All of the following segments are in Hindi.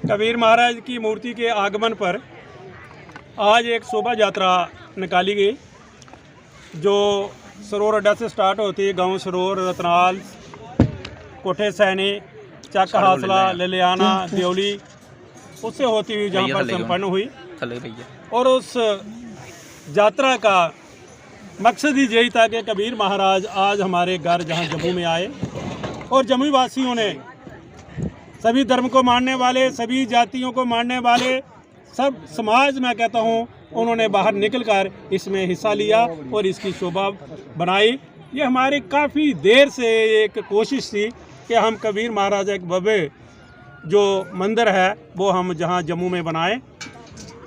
कबीर महाराज की मूर्ति के आगमन पर आज एक शोभा यात्रा निकाली गई जो सरोवर अड्डा से स्टार्ट होती है। गांव सरोवर, रतनाल, कोठे सैनी, चक हासला, ललियाना, देवली, उससे होती हुई जहां पर संपन्न हुई। और उस यात्रा का मकसद ही यही था कि कबीर महाराज आज हमारे घर जहां जम्मू में आए और जम्मू वासियों ने, सभी धर्म को मानने वाले, सभी जातियों को मानने वाले, सब समाज मैं कहता हूँ, उन्होंने बाहर निकलकर इसमें हिस्सा लिया और इसकी शोभा बनाई। ये हमारी काफ़ी देर से एक कोशिश थी कि हम कबीर महाराज एक भव्य जो मंदिर है वो हम जहाँ जम्मू में बनाएं,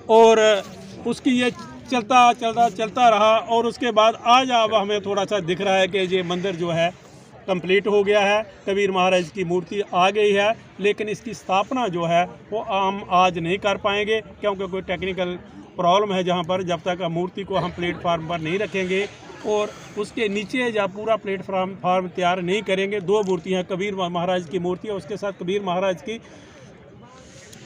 और उसकी ये चलता रहा। और उसके बाद आज अब हमें थोड़ा सा दिख रहा है कि ये मंदिर जो है कंप्लीट हो गया है, कबीर महाराज की मूर्ति आ गई है। लेकिन इसकी स्थापना जो है वो हम आज नहीं कर पाएंगे क्योंकि कोई टेक्निकल प्रॉब्लम है, जहां पर जब तक मूर्ति को हम प्लेटफार्म पर नहीं रखेंगे और उसके नीचे या पूरा प्लेटफार्म तैयार नहीं करेंगे। दो मूर्तियां, कबीर महाराज की मूर्ति और उसके साथ कबीर महाराज की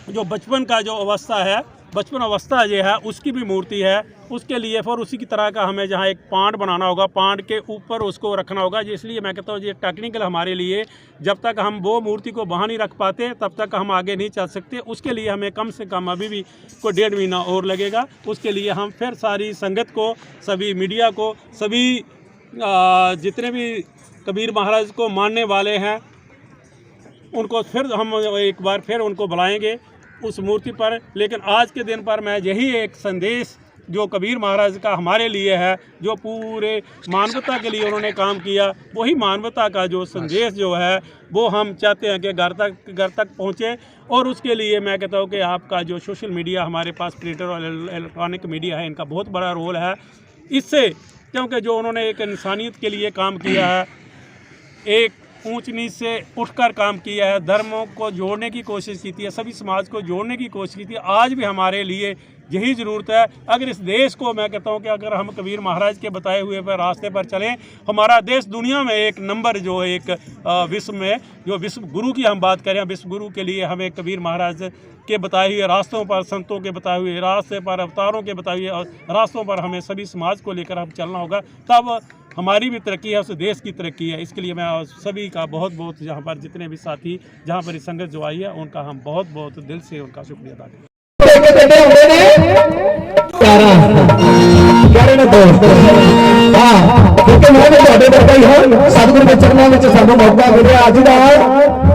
जो बचपन का जो अवस्था है, बचपन अवस्था ये है, उसकी भी मूर्ति है। उसके लिए फिर उसी की तरह का हमें जहाँ एक पांड बनाना होगा, पांड के ऊपर उसको रखना होगा। इसलिए मैं कहता हूँ ये टेक्निकल हमारे लिए, जब तक हम वो मूर्ति को वहाँ नहीं रख पाते तब तक हम आगे नहीं चल सकते। उसके लिए हमें कम से कम अभी भी कोई 1.5 महीना और लगेगा। उसके लिए हम फिर सारी संगत को, सभी मीडिया को, सभी जितने भी कबीर महाराज को मानने वाले हैं उनको फिर हम एक बार फिर उनको बुलाएँगे उस मूर्ति पर। लेकिन आज के दिन पर मैं यही एक संदेश जो कबीर महाराज का हमारे लिए है, जो पूरे मानवता के लिए उन्होंने काम किया, वही मानवता का जो संदेश जो है वो हम चाहते हैं कि घर तक पहुँचे। और उसके लिए मैं कहता हूँ कि आपका जो सोशल मीडिया हमारे पास, प्रिंटर और इलेक्ट्रॉनिक मीडिया है, इनका बहुत बड़ा रोल है इससे, क्योंकि जो उन्होंने एक इंसानियत के लिए काम किया है, एक ऊंच नीच से उठकर काम किया है, धर्मों को जोड़ने की कोशिश की थी, सभी समाज को जोड़ने की कोशिश की थी। आज भी हमारे लिए यही ज़रूरत है। अगर इस देश को, मैं कहता हूँ कि अगर हम कबीर महाराज के बताए हुए पर रास्ते पर चलें, हमारा देश दुनिया में एक नंबर जो एक विश्व में, जो विश्व गुरु की हम बात करें, विश्व गुरु के लिए हमें कबीर महाराज के बताए हुए रास्तों पर, संतों के बताए हुए रास्ते पर, अवतारों के बताए हुए रास्तों पर हमें सभी समाज को लेकर हम चलना होगा, तब हमारी भी तरक्की है, उस देश की तरक्की है। इसके लिए मैं सभी का बहुत बहुत, यहाँ पर जितने भी साथी जहाँ पर इस संगत जो आई है, उनका हम बहुत बहुत दिल से उनका शुक्रिया अदा करते हैं। सतगुरु के चरणों में सानू मौका मिले अज का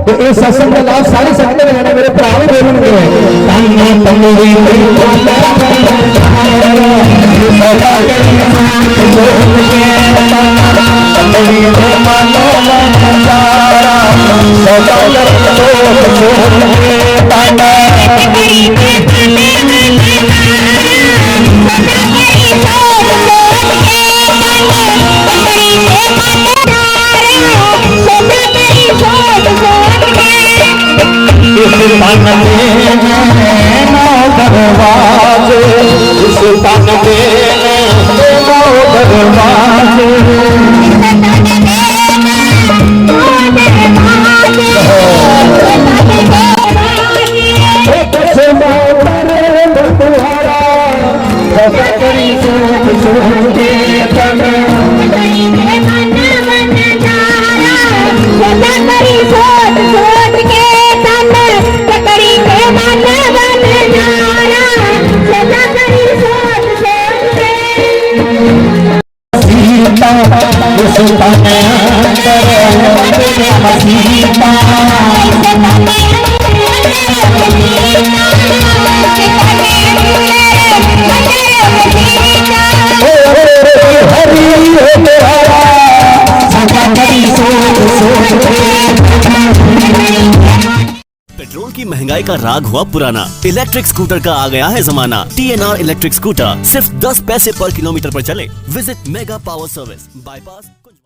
तो इस सत्संग का लाभ सारी संगत ने लेना। मेरे भरा भी बोलणगे पेट्रोल की महंगाई का राग हुआ पुराना, इलेक्ट्रिक स्कूटर का आ गया है जमाना। TNR इलेक्ट्रिक स्कूटर सिर्फ 10 पैसे पर किलोमीटर पर चले। Visit mega power service, bypass.